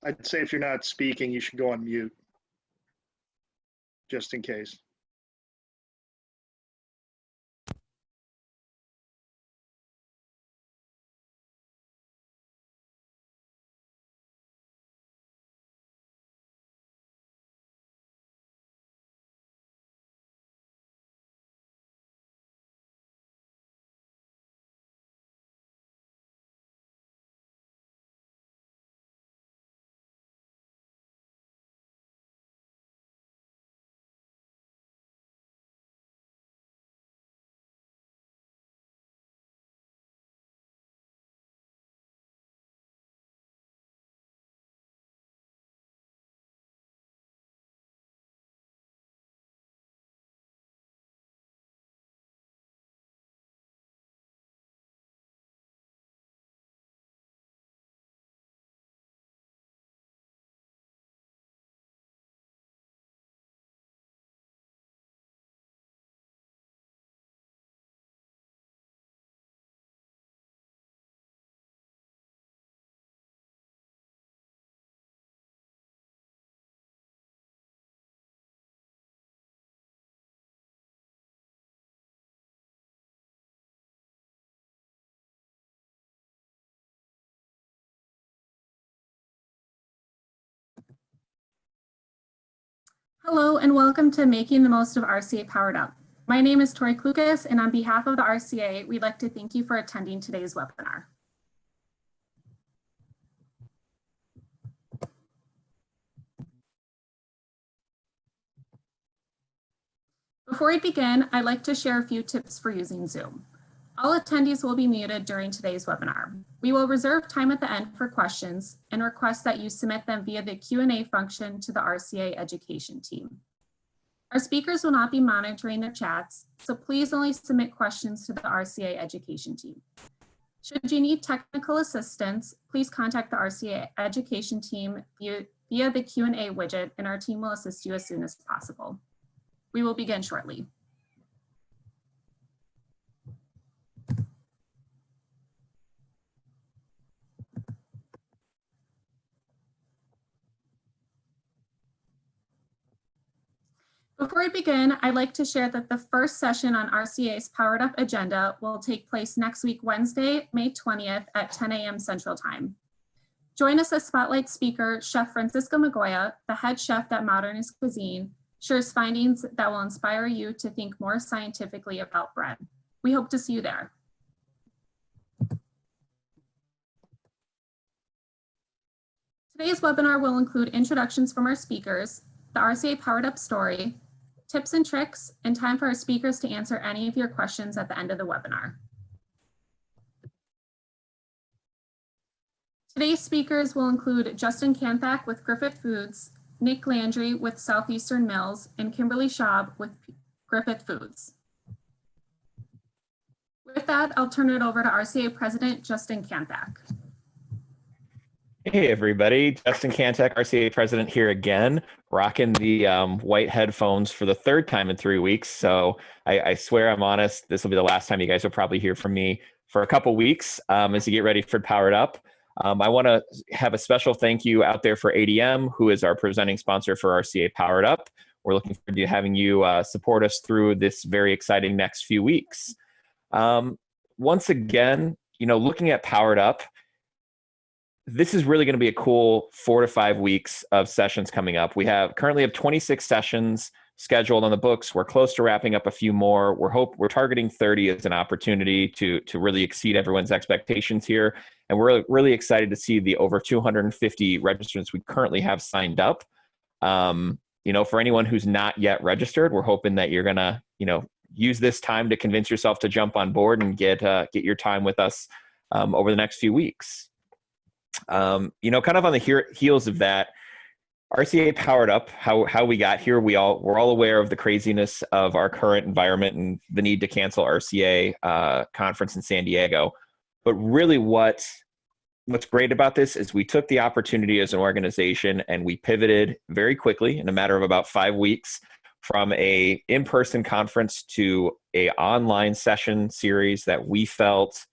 I'd say if you're not speaking, you should go on mute, just in case. Hello and welcome to Making the Most of RCA Powered Up. My name is Tori Klukas, and on behalf of the RCA, we'd like to thank you for attending today's webinar. Before we begin, I'd like to share a few tips for using Zoom. All attendees will be muted during today's webinar. We will reserve time at the end for questions and request that you submit them via the Q&A function to the RCA education team. Our speakers will not be monitoring their chats, so please only submit questions to the RCA education team. Should you need technical assistance, please contact the RCA education team via the Q&A widget, and our team will assist you as soon as possible. We will begin shortly. Before we begin, I'd like to share that the first session on RCA's Powered Up agenda will take place next week, Wednesday, May 20th at 10 a.m. Central Time. Join us as spotlight speaker, Chef Francisco Magoya, the head chef at Modernist Cuisine, shares findings that will inspire you to think more scientifically about bread. We hope to see you there. Today's webinar will include introductions from our speakers, the RCA Powered Up story, tips and tricks, and time for our speakers to answer any of your questions at the end of the webinar. Today's speakers will include Justin Kanthak with Griffith Foods, Nick Landry with Southeastern Mills, and Kimberly Schwab with Griffith Foods. With that, I'll turn it over to RCA President Justin Kanthak. Hey everybody, Justin Kanthak, RCA President here again, rocking the white headphones for the third time in 3 weeks. So I swear I'm honest, this will be the last time you guys will probably hear from me for a couple weeks as you get ready for Powered Up. I want to have a special thank you out there for ADM, who is our presenting sponsor for RCA Powered Up. We're looking forward to having you support us through this very exciting next few weeks. Once again, looking at Powered Up, this is really going to be a cool 4 to 5 weeks of sessions coming up. We currently have 26 sessions scheduled on the books. We're close to wrapping up a few more. We're targeting 30 as an opportunity to really exceed everyone's expectations here. And we're really excited to see the over 250 registrants we currently have signed up. For anyone who's not yet registered, we're hoping that you're gonna, use this time to convince yourself to jump on board and get your time with us over the next few weeks. Kind of on the heels of that, RCA Powered Up, how we got here, we're all aware of the craziness of our current environment and the need to cancel RCA conference in San Diego. But really what's great about this is we took the opportunity as an organization and we pivoted very quickly in a matter of about 5 weeks from a in-person conference to a online session series that we felt,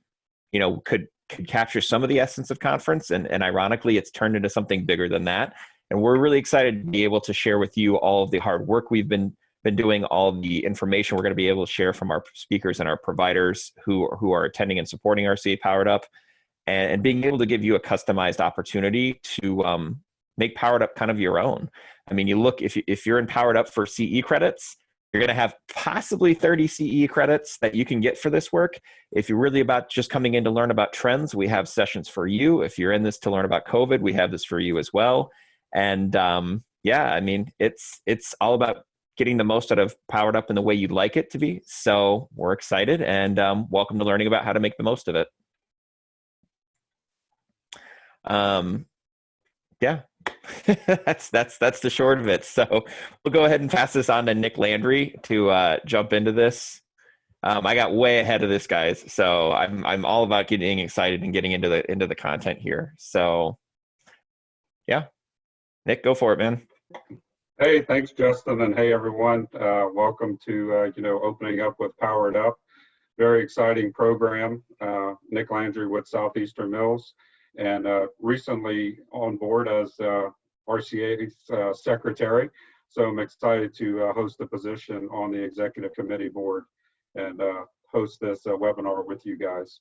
could could capture some of the essence of conference. And ironically, it's turned into something bigger than that. And we're really excited to be able to share with you all of the hard work we've been doing, all the information we're going to be able to share from our speakers and our providers who are attending and supporting RCA Powered Up, and being able to give you a customized opportunity to make Powered Up kind of your own. I mean, you look, if you're in Powered Up for CE credits, you're going to have possibly 30 CE credits that you can get for this work. If you're really about just coming in to learn about trends, we have sessions for you. If you're in this to learn about COVID, we have this for you as well. And yeah, I mean, it's all about getting the most out of Powered Up in the way you'd like it to be. So we're excited, and welcome to learning about how to make the most of it. Yeah, that's the short of it. So we'll go ahead and pass this on to Nick Landry to jump into this. I got way ahead of this, guys. So I'm all about getting excited and getting into the content here. So yeah, Nick, go for it, man. Hey, thanks, Justin, and hey, everyone. Welcome to opening up with Powered Up. Very exciting program. Nick Landry with Southeastern Mills, and recently on board as RCA's secretary. So I'm excited to host the position on the executive committee board and host this webinar with you guys.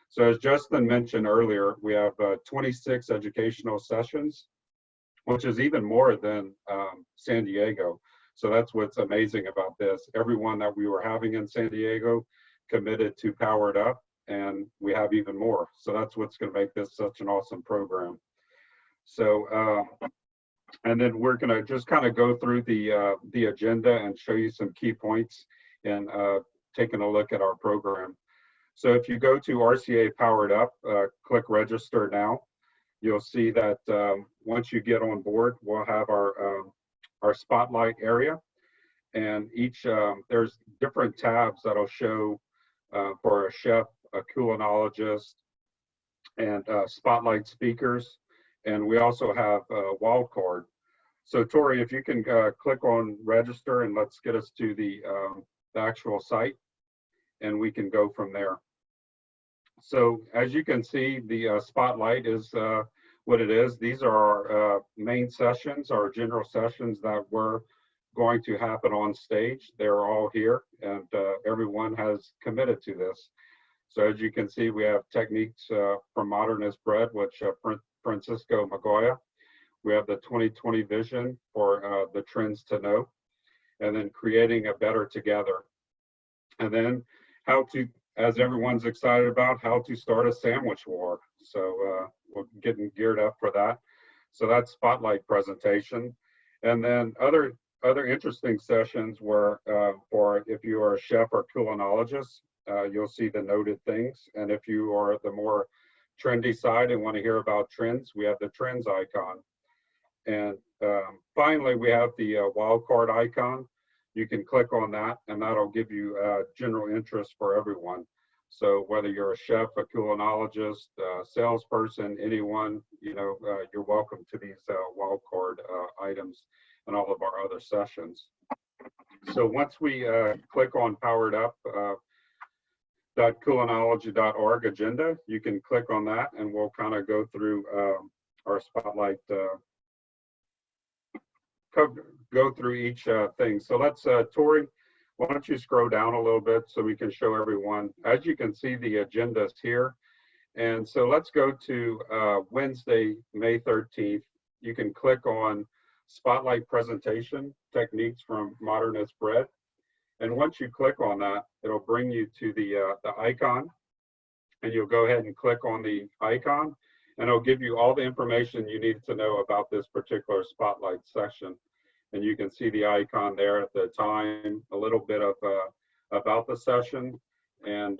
So as Justin mentioned earlier, we have 26 educational sessions, which is even more than San Diego. So that's what's amazing about this. Everyone that we were having in San Diego committed to Powered Up, and we have even more. So that's what's going to make this such an awesome program. So, and then we're going to just kind of go through the agenda and show you some key points and taking a look at our program. So if you go to RCA Powered Up, click register now. You'll see that once you get on board, we'll have our spotlight area, and each there's different tabs that'll show for a chef, a culinologist, and spotlight speakers, and we also have a wild card. So Tori, if you can click on register, and let's get us to the actual site, and we can go from there. So as you can see, the spotlight is what it is. These are our main sessions, our general sessions that were going to happen on stage. They're all here, and everyone has committed to this. So as you can see, we have techniques from modernist bread, which Francisco Magoya. We have the 2020 vision for the trends to know, and then creating a better together. And then how to, as everyone's excited about, how to start a sandwich war. So we're getting geared up for that. So that's spotlight presentation. And then other interesting sessions were for if you are a chef or culinologist, you'll see the noted things. And if you are the more trendy side and want to hear about trends, we have the trends icon. And finally, we have the wildcard icon. You can click on that, and that'll give you general interest for everyone. So whether you're a chef, a culinologist, salesperson, anyone, you're welcome to these wildcard items and all of our other sessions. So once we click on Powered Up .culinology.org agenda, you can click on that, and we'll kind of go through our spotlight, go through each thing. So let's, Tori, why don't you scroll down a little bit so we can show everyone. As you can see, the agenda's here. And so let's go to Wednesday, May 13th. You can click on Spotlight Presentation, Techniques from Modernist Bread. And once you click on that, it'll bring you to the icon. And you'll go ahead and click on the icon, and it'll give you all the information you need to know about this particular Spotlight session. And you can see the icon there at the time, a little bit of about the session, and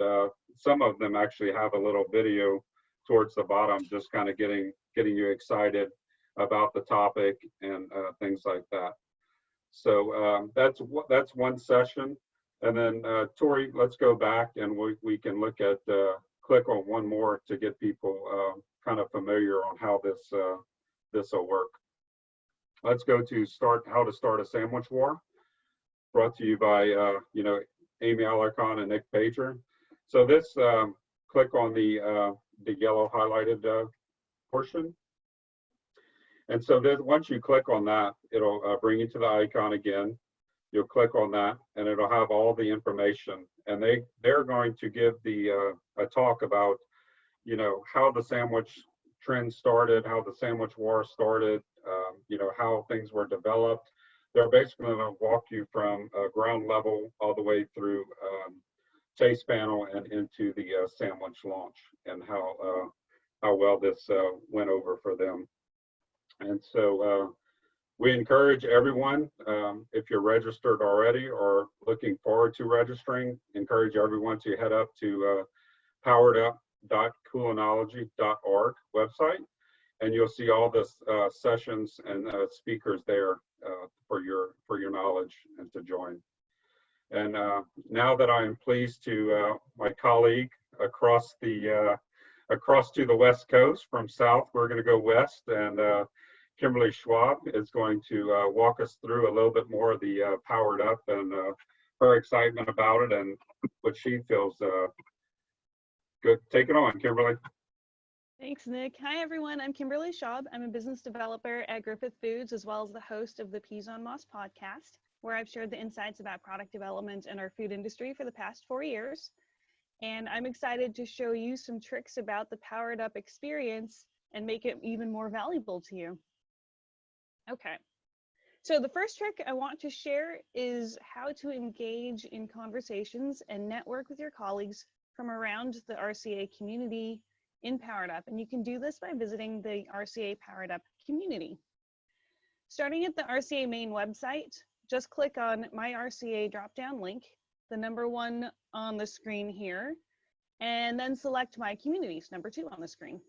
some of them actually have a little video towards the bottom, just kind of getting you excited about the topic and things like that. So that's one session. And then Tori, let's go back and we can look at click on one more to get people kind of familiar on how this will work. Let's go to how to start a sandwich war, brought to you by Amy Alarcon and Nick Pager. So this, click on the yellow highlighted portion. And so once you click on that, it'll bring you to the icon again. You'll click on that and it'll have all the information. And they're going to give a talk about, how the sandwich trend started, how the sandwich war started, how things were developed. They're basically going to walk you from ground level all the way through taste panel and into the sandwich launch, and how well this went over for them. And so we encourage everyone, if you're registered already or looking forward to registering, encourage everyone to head up to poweredup.coolonology.org website, and you'll see all the sessions and speakers there for your knowledge and to join. And now that I am pleased to my colleague across to the West Coast from South, we're going to go West, and Kimberly Schwab is going to walk us through a little bit more of the Powered Up and her excitement about it and what she feels good. Take it on, Kimberly. Thanks, Nick. Hi, everyone. I'm Kimberly Schwab. I'm a business developer at Griffith Foods, as well as the host of the Peas on Moss podcast, where I've shared the insights about product development in our food industry for the past 4 years. And I'm excited to show you some tricks about the Powered Up experience and make it even more valuable to you. Okay, so the first trick I want to share is how to engage in conversations and network with your colleagues from around the RCA community in Powered Up. And you can do this by visiting the RCA Powered Up community. Starting at the RCA main website, just click on My RCA drop-down link, the number 1 on the screen here, and then select My Communities, number 2 on the screen.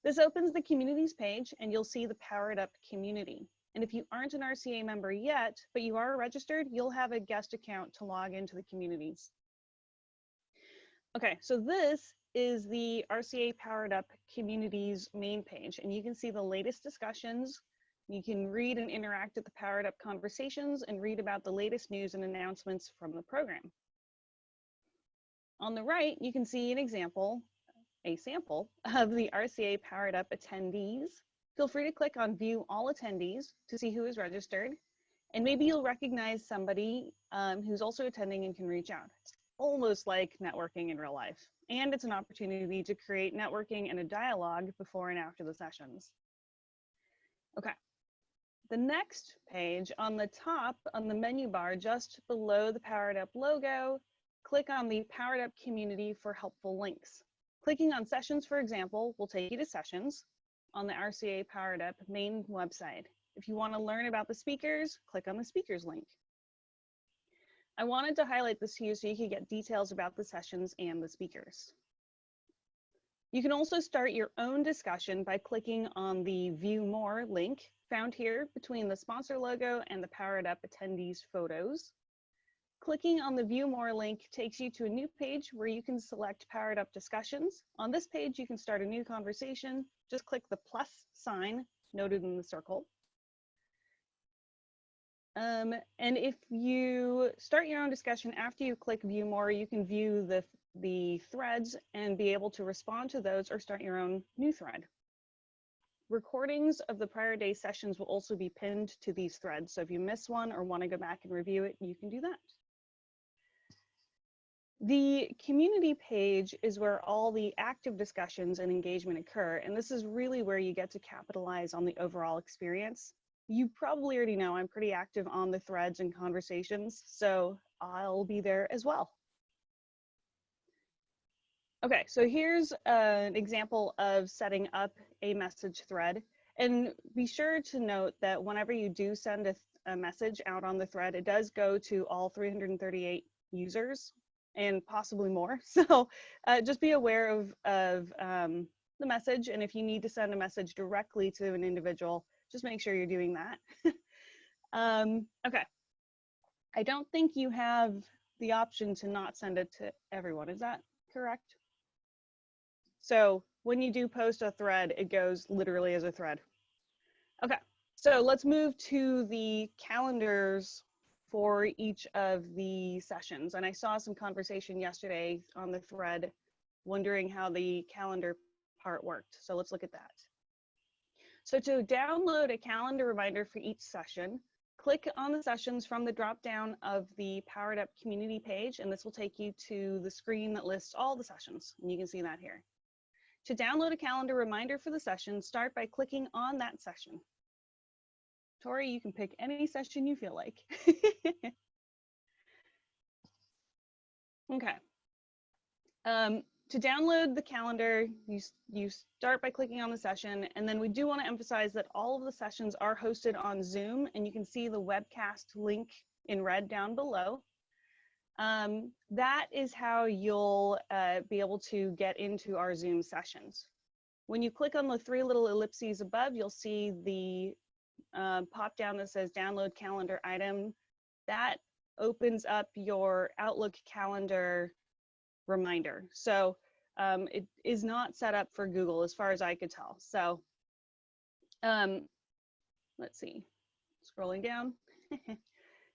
This opens the communities page and you'll see the Powered Up community. And if you aren't an RCA member yet, but you are registered, you'll have a guest account to log into the communities. Okay, so this is the RCA Powered Up communities main page, and you can see the latest discussions. You can read and interact with the Powered Up conversations and read about the latest news and announcements from the program. On the right, you can see a sample of the RCA Powered Up attendees. Feel free to click on View All Attendees to see who is registered, and maybe you'll recognize somebody who's also attending and can reach out. It's almost like networking in real life, and it's an opportunity to create networking and a dialogue before and after the sessions. Okay, the next page on the top, on the menu bar just below the Powered Up logo, click on the Powered Up community for helpful links. Clicking on sessions, for example, will take you to sessions on the RCA Powered Up main website. If you want to learn about the speakers, click on the speakers link. I wanted to highlight this to you so you could get details about the sessions and the speakers. You can also start your own discussion by clicking on the View More link found here between the sponsor logo and the Powered Up attendees photos. Clicking on the View More link takes you to a new page where you can select Powered Up discussions. On this page, you can start a new conversation. Just click the plus sign noted in the circle. And if you start your own discussion after you click View More, you can view the threads and be able to respond to those or start your own new thread. Recordings of the prior day sessions will also be pinned to these threads. So if you miss one or want to go back and review it, you can do that. The community page is where all the active discussions and engagement occur, and this is really where you get to capitalize on the overall experience. You probably already know I'm pretty active on the threads and conversations, so I'll be there as well. Okay, so here's an example of setting up a message thread, and be sure to note that whenever you do send a message out on the thread, it does go to all 338 users and possibly more. So just be aware of the message, and if you need to send a message directly to an individual, just make sure you're doing that. Okay, I don't think you have the option to not send it to everyone, is that correct? So when you do post a thread, it goes literally as a thread. Okay, so let's move to the calendars for each of the sessions. And I saw some conversation yesterday on the thread wondering how the calendar part worked. So let's look at that. So to download a calendar reminder for each session, click on the sessions from the drop-down of the Powered Up Community page, and this will take you to the screen that lists all the sessions, and you can see that here. To download a calendar reminder for the session, start by clicking on that session. Tori, you can pick any session you feel like. Okay. To download the calendar, you start by clicking on the session, and then we do want to emphasize that all of the sessions are hosted on Zoom, and you can see the webcast link in red down below. That is how you'll be able to get into our Zoom sessions. When you click on the three little ellipses above, you'll see the pop down that says download calendar item. That opens up your Outlook calendar reminder. So it is not set up for Google as far as I could tell. So let's see, scrolling down.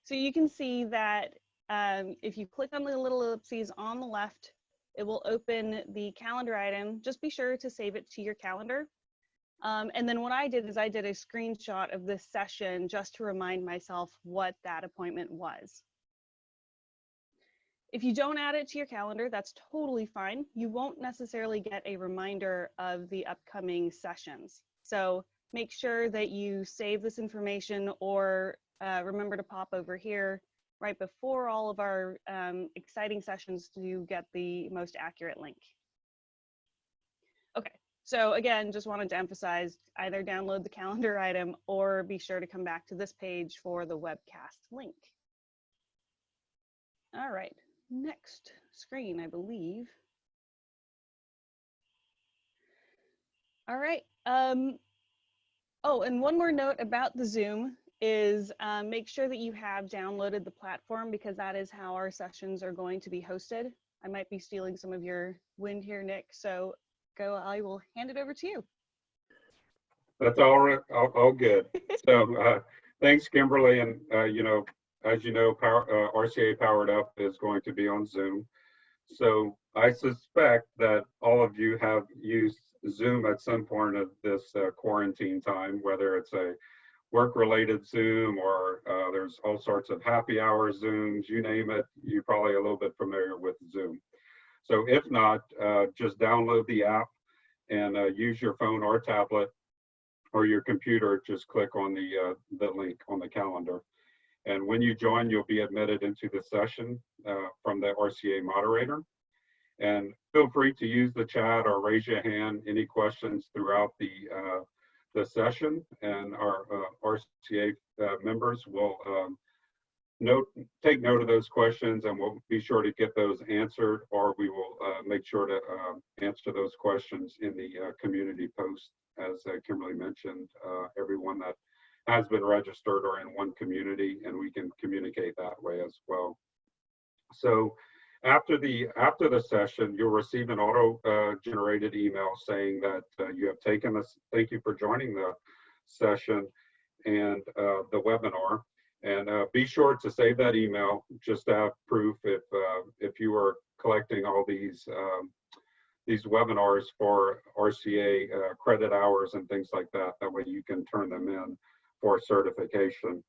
So you can see that if you click on the little ellipses on the left, it will open the calendar item. Just be sure to save it to your calendar. And then what I did is I did a screenshot of this session just to remind myself what that appointment was. If you don't add it to your calendar, that's totally fine. You won't necessarily get a reminder of the upcoming sessions. So make sure that you save this information, or remember to pop over here right before all of our exciting sessions to get the most accurate link. Okay, so again, just wanted to emphasize, either download the calendar item or be sure to come back to this page for the webcast link. All right. Next screen, I believe. All right. Oh, and one more note about the Zoom is make sure that you have downloaded the platform, because that is how our sessions are going to be hosted. I might be stealing some of your wind here, Nick, so I will hand it over to you. That's all right, all good. So thanks, Kimberly. And as you know, RCA Powered Up is going to be on Zoom. So I suspect that all of you have used Zoom at some point of this quarantine time, whether it's a work-related Zoom or there's all sorts of happy hour Zooms, you name it, you're probably a little bit familiar with Zoom. So if not, just download the app and use your phone or tablet or your computer. Just click on the link on the calendar. And when you join, you'll be admitted into the session from the RCA moderator. And feel free to use the chat or raise your hand, any questions throughout the session. And our RCA members will take note of those questions, and we'll be sure to get those answered, or we will make sure to answer those questions in the community post. As Kimberly mentioned, everyone that has been registered or in one community, and we can communicate that way as well. So after the session, you'll receive an auto-generated email saying that you have taken this. Thank you for joining the session and the webinar. And be sure to save that email just to have proof if you are collecting all these webinars for RCA credit hours and things like that. That way you can turn them in for certification.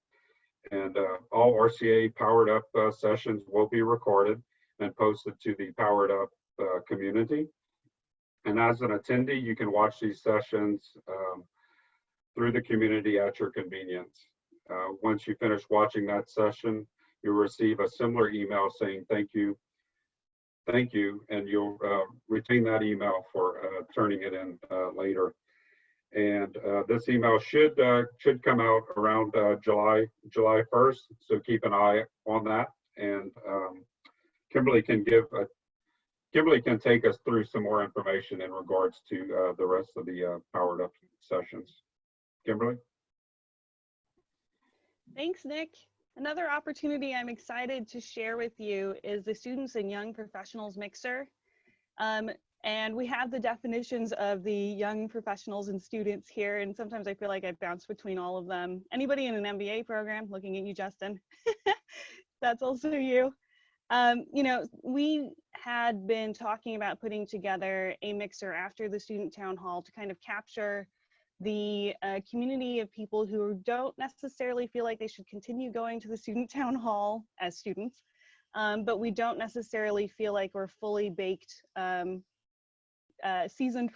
And all RCA Powered Up sessions will be recorded and posted to the Powered Up community. And as an attendee, you can watch these sessions through the community at your convenience. Once you finish watching that session, you'll receive a similar email saying thank you, and you'll retain that email for turning it in later. And this email should come out around July 1st, so keep an eye on that. And Kimberly can take us through some more information in regards to the rest of the Powered Up sessions. Kimberly? Thanks, Nick. Another opportunity I'm excited to share with you is the Students and Young Professionals Mixer. And we have the definitions of the young professionals and students here, and sometimes I feel like I bounce between all of them. Anybody in an MBA program, looking at you, Justin, that's also you. We had been talking about putting together a mixer after the student town hall to kind of capture the community of people who don't necessarily feel like they should continue going to the student town hall as students, but we don't necessarily feel like we're fully baked, seasoned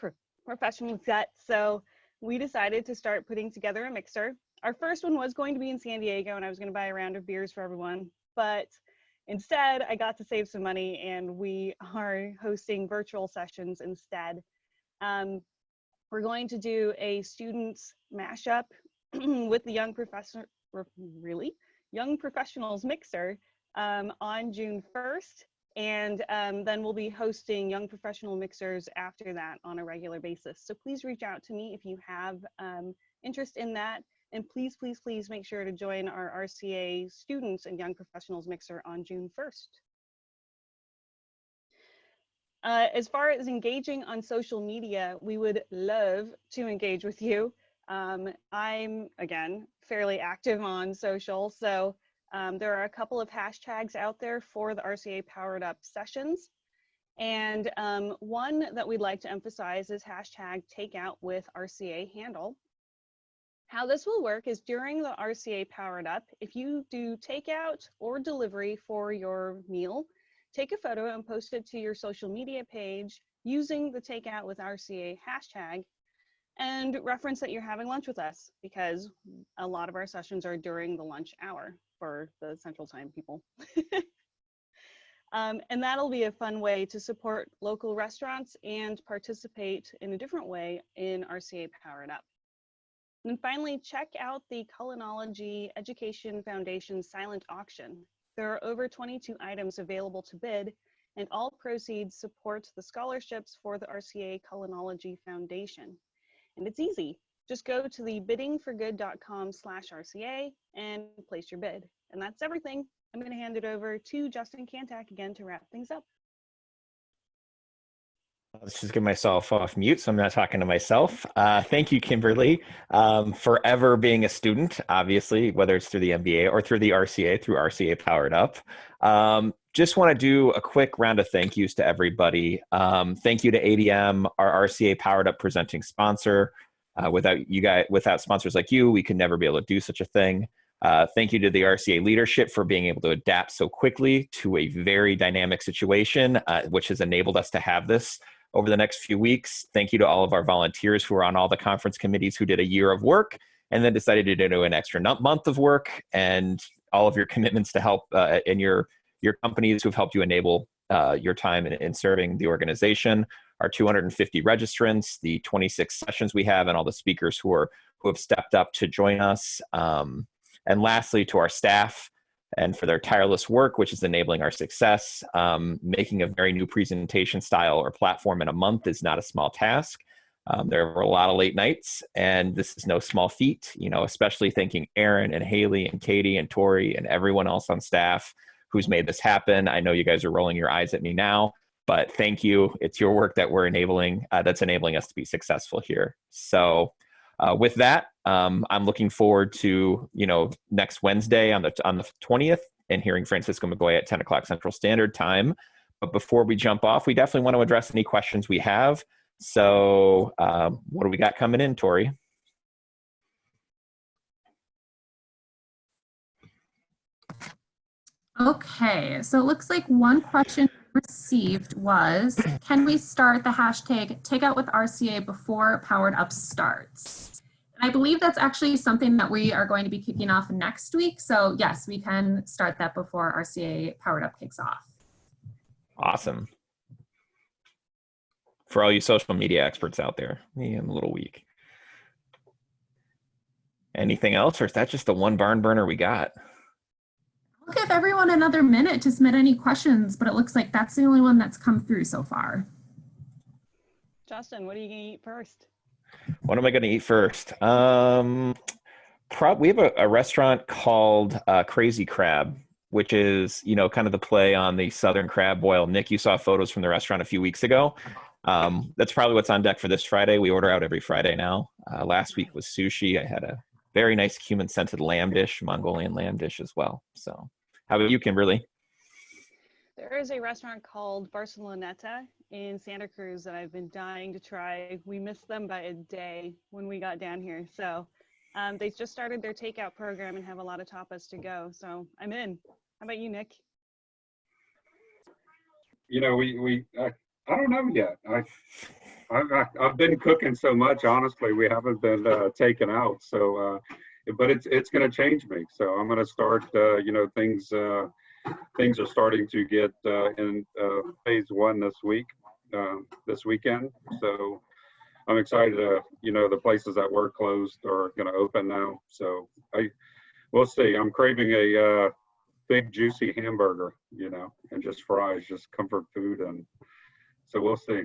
professionals yet. So we decided to start putting together a mixer. Our first one was going to be in San Diego, and I was going to buy a round of beers for everyone, but instead I got to save some money, and we are hosting virtual sessions instead. We're going to do a students mashup with the Young Professionals Mixer on June 1st. And then we'll be hosting Young Professional Mixers after that on a regular basis. So please reach out to me if you have interest in that. And please, please, please make sure to join our RCA Students and Young Professionals Mixer on June 1st. As far as engaging on social media, we would love to engage with you. I'm, again, fairly active on social, so there are a couple of hashtags out there for the RCA Powered Up sessions. And one that we'd like to emphasize is hashtag takeout with RCA handle. How this will work is during the RCA Powered Up, if you do takeout or delivery for your meal, take a photo and post it to your social media page using the takeout with RCA hashtag, and reference that you're having lunch with us, because a lot of our sessions are during the lunch hour for the Central Time people. And that'll be a fun way to support local restaurants and participate in a different way in RCA Powered Up. And then finally, check out the Culinology Education Foundation silent auction. There are over 22 items available to bid, and all proceeds support the scholarships for the RCA Culinology Foundation. And it's easy. Just go to the biddingforgood.com/RCA and place your bid. And that's everything. I'm going to hand it over to Justin Kantak again to wrap things up. Let's just get myself off mute so I'm not talking to myself. Thank you, Kimberly, forever being a student, obviously, whether it's through the MBA or through the RCA, through RCA Powered Up. Just want to do a quick round of thank yous to everybody. Thank you to ADM, our RCA Powered Up presenting sponsor. Without sponsors like you, we could never be able to do such a thing. Thank you to the RCA leadership for being able to adapt so quickly to a very dynamic situation, which has enabled us to have this over the next few weeks. Thank you to all of our volunteers who are on all the conference committees who did a year of work and then decided to do an extra month of work, and all of your commitments to help in your companies who've helped you enable your time in serving the organization, our 250 registrants, the 26 sessions we have, and all the speakers who have stepped up to join us. And lastly, to our staff and for their tireless work, which is enabling our success. Making a very new presentation style or platform in a month is not a small task. There were a lot of late nights, and this is no small feat, especially thanking Aaron and Haley and Katie and Tori and everyone else on staff who's made this happen. I know you guys are rolling your eyes at me now, but thank you. It's your work that we're enabling, that's enabling us to be successful here. So with that, I'm looking forward to, next Wednesday on the 20th and hearing Francisco McGoy at 10 o'clock Central Standard Time. But before we jump off, we definitely want to address any questions we have. So what do we got coming in, Tori? Okay, so it looks like one question received was, can we start the hashtag takeout with RCA before Powered Up starts? And I believe that's actually something that we are going to be kicking off next week. So yes, we can start that before RCA Powered Up kicks off. Awesome. For all you social media experts out there, I'm a little weak. Anything else, or is that just the one barn burner we got? I'll give everyone another minute to submit any questions, but it looks like that's the only one that's come through so far. Justin, what are you going to eat first? What am I going to eat first? We have a restaurant called Crazy Crab, which is, kind of the play on the Southern crab boil. Nick, you saw photos from the restaurant a few weeks ago. That's probably what's on deck for this Friday. We order out every Friday now. Last week was sushi. I had a very nice cumin-scented lamb dish, Mongolian lamb dish as well. So how about you, Kimberly? There is a restaurant called Barceloneta in Santa Cruz that I've been dying to try. We missed them by a day when we got down here. So they just started their takeout program and have a lot of tapas to go. So I'm in. How about you, Nick? You know, I don't know yet. I've been cooking so much, honestly, we haven't been taken out. So, but it's going to change me. So I'm going to start, you know, things are starting to get in phase one this weekend. So I'm excited. You know, the places that were closed are going to open now. So we'll see. I'm craving a big juicy hamburger, you know, and just fries, just comfort food, and so we'll see.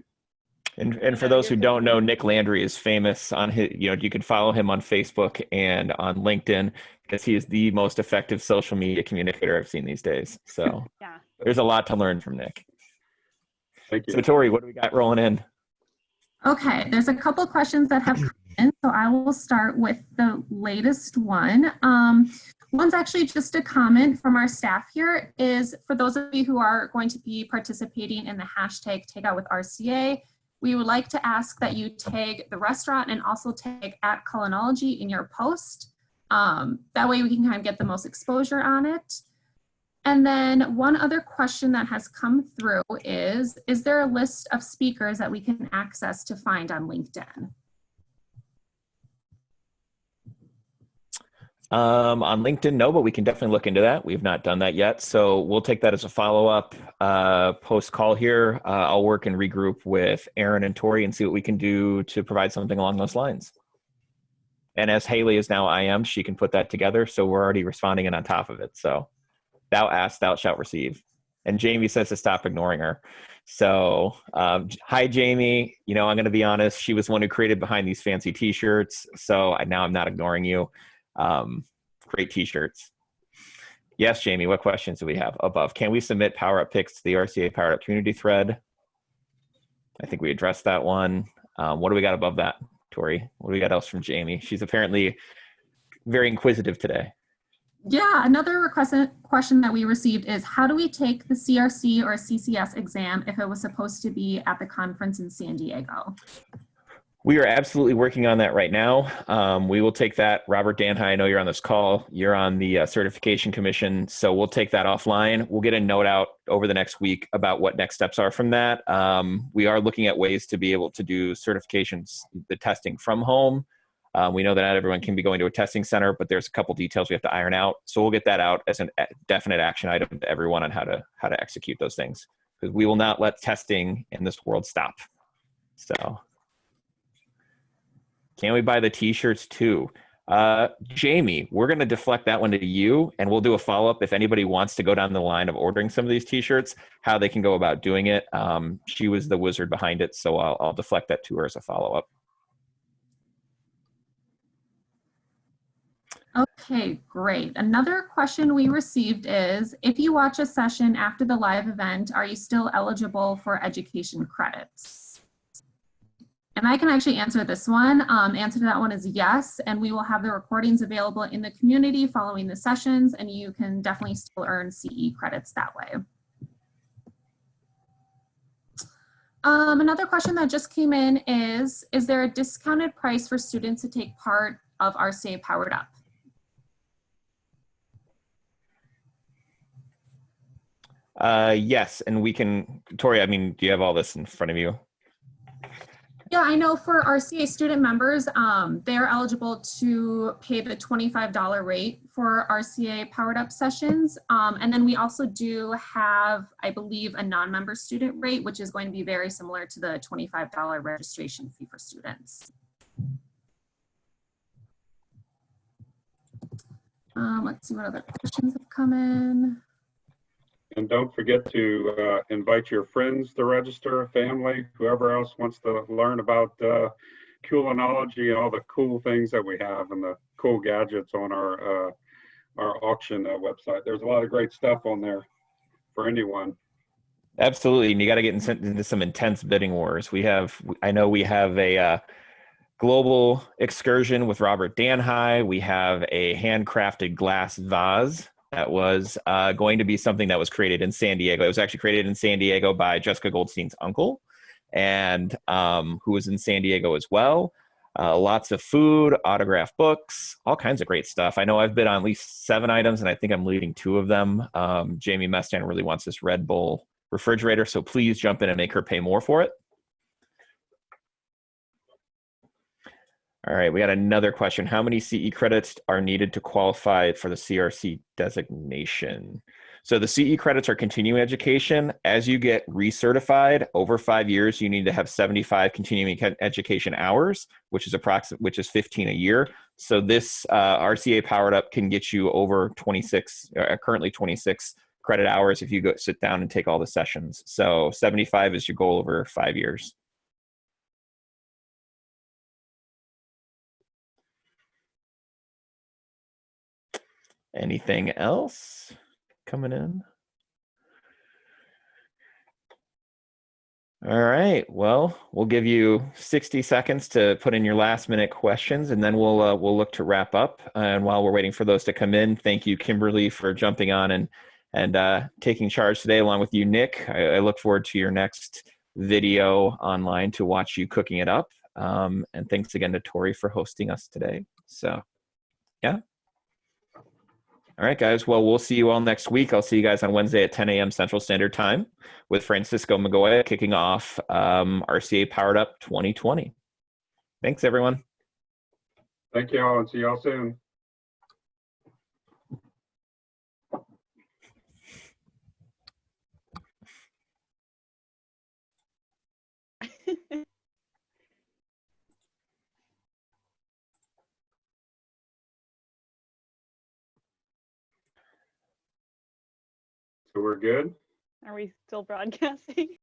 And for those who don't know, Nick Landry is famous on his, you know, you can follow him on Facebook and on LinkedIn because he is the most effective social media communicator I've seen these days. So Yeah. there's a lot to learn from Nick. Thank you. So Tori, what do we got rolling in? Okay, there's a couple questions that have come in, so I will start with the latest one. One's actually just a comment from our staff here is for those of you who are going to be participating in the hashtag Takeout with RCA, we would like to ask that you tag the restaurant and also tag @Culinology in your post. That way we can kind of get the most exposure on it. And then one other question that has come through is there a list of speakers that we can access to find on LinkedIn? On LinkedIn, no, but we can definitely look into that. We've not done that yet. So we'll take that as a follow-up post-call here. I'll work and regroup with Aaron and Tori and see what we can do to provide something along those lines. And as Haley is now IM, she can put that together. So we're already responding and on top of it. So thou ask, thou shalt receive. And Jamie says to stop ignoring her. So hi, Jamie. You know, I'm going to be honest. She was the one who created behind these fancy T-shirts. So now I'm not ignoring you. Great T-shirts. Yes, Jamie, what questions do we have above? Can we submit Power Up picks to the RCA Powered Up Community thread? I think we addressed that one. What do we got above that, Tori? What do we got else from Jamie? She's apparently very inquisitive today. Yeah, another question that we received is how do we take the CRC or CCS exam if it was supposed to be at the conference in San Diego? We are absolutely working on that right now. We will take that. Robert Danhai, I know you're on this call. You're on the certification commission. So we'll take that offline. We'll get a note out over the next week about what next steps are from that. We are looking at ways to be able to do certifications, the testing from home. We know that not everyone can be going to a testing center, but there's a couple details we have to iron out. So we'll get that out as a definite action item to everyone on how to execute those things, because we will not let testing in this world stop. So can we buy the T-shirts too? Jamie, we're going to deflect that one to you, and we'll do a follow-up if anybody wants to go down the line of ordering some of these T-shirts, how they can go about doing it. She was the wizard behind it, so I'll deflect that to her as a follow-up. Okay, great. Another question we received is, if you watch a session after the live event, are you still eligible for education credits? And I can actually answer this one. Answer to that one is yes, and we will have the recordings available in the community following the sessions, and you can definitely still earn CE credits that way. Another question that just came in is there a discounted price for students to take part of RCA Powered Up? Yes, and we can, Tori, I mean, do you have all this in front of you? Yeah, I know for RCA student members, they're eligible to pay the $25 rate for RCA Powered Up sessions. And then we also do have, I believe, a non-member student rate, which is going to be very similar to the $25 registration fee for students. Let's see what other questions have come in. And don't forget to invite your friends to register, family, whoever else wants to learn about Culinology and all the cool things that we have and the cool gadgets on our auction website. There's a lot of great stuff on there for anyone. Absolutely, and you got to get into some intense bidding wars. I know we have a global excursion with Robert Danhai. We have a handcrafted glass vase that was going to be something that was created in San Diego. It was actually created in San Diego by Jessica Goldstein's uncle, and who was in San Diego as well. Lots of food, autographed books, all kinds of great stuff. I know I've bid on at least 7 items, and I think I'm leading 2 of them. Jamie Mestan really wants this Red Bull refrigerator, so please jump in and make her pay more for it. All right, we got another question. How many CE credits are needed to qualify for the CRC designation? So the CE credits are continuing education. As you get recertified over 5 years, you need to have 75 continuing education hours, which is 15 a year. So this RCA Powered Up can get you over 26, currently 26 credit hours if you go sit down and take all the sessions. So 75 is your goal over 5 years. Anything else coming in? All right, well, we'll give you 60 seconds to put in your last minute questions, and then we'll look to wrap up. And while we're waiting for those to come in, thank you, Kimberly, for jumping on and taking charge today, along with you, Nick. I look forward to your next video online to watch you cooking it up. And thanks again to Tori for hosting us today. So, yeah. All right, guys. Well, we'll see you all next week. I'll see you guys on Wednesday at 10 a.m. Central Standard Time with Francisco Magoya kicking off RCA Powered Up 2020. Thanks, everyone. Thank you all, and see y'all soon. So we're good? Are we still broadcasting?